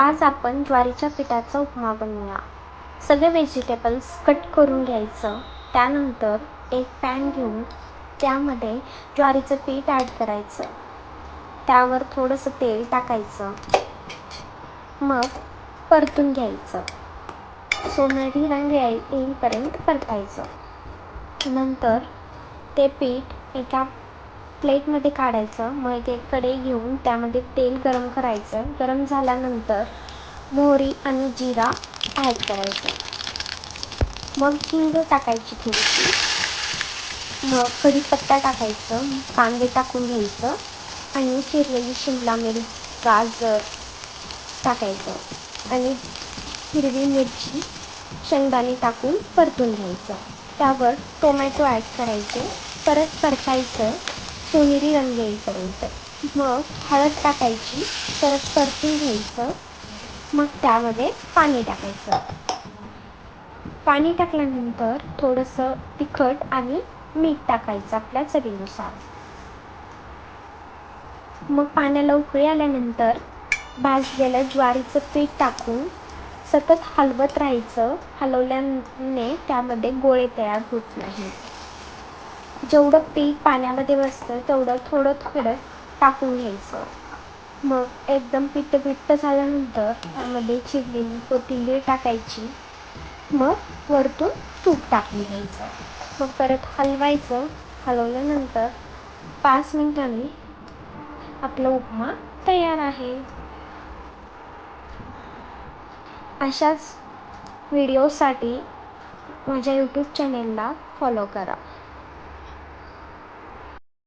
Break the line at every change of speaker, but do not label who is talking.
आज आपण ज्वारीच्या पिठाचा उपमा बनवूया. सगळे व्हेजिटेबल्स कट करून घ्यायचं. त्यानंतर एक पॅन घेऊन त्यामध्ये ज्वारीचं पीठ ॲड करायचं. त्यावर थोडंसं तेल टाकायचं. मग परतून घ्यायचं. सोनेरी रंग येईपर्यंत परतायचं. नंतर ते पीठ एका प्लेटमध्ये काढायचं. मग एक कढई घेऊन त्यामध्ये तेल गरम करायचं. गरम झाल्यानंतर मोहरी आणि जिरा ॲड करायचं. मग हिंग टाकायची थोडीशी. मग कढीपत्ता टाकायचं. कांदे टाकून घ्यायचं आणि चिरलेली शिमला मिरची, गाजर टाकायचं आणि हिरवी मिरची, शेंगदाणे टाकून परतून घ्यायचं. त्यावर टोमॅटो ॲड करायचे. परत परतायचं सोनेरी रंग येईपर्यंत. मग हळद टाकायची. परत परतून घ्यायचं. मग त्यामध्ये पाणी टाकायचं. पाणी टाकल्यानंतर थोडंसं तिखट आणि मीठ टाकायचं आपल्या चवीनुसार. मग पाण्याला उकळी आल्यानंतर भाजलेलं ज्वारीचं पीठ टाकून सतत हलवत राहायचं. हलवल्याने त्यामध्ये गोळे तयार होत नाही. जेवढं पीठ पाण्यामध्ये बसतं तेवढं थोडं थोडं टाकून घ्यायचं. मग एकदम पीठ घट्ट झाल्यानंतर त्यामध्ये चिरलेली कोथिंबीर टाकायची. मग वरतून तूप टाकून घ्यायचं. मग परत हलवायचं. हलवल्यानंतर 5 मिनिटांनी आपला उपमा तयार आहे. अशाच व्हिडिओसाठी माझ्या यूट्यूब चॅनेलला फॉलो करा.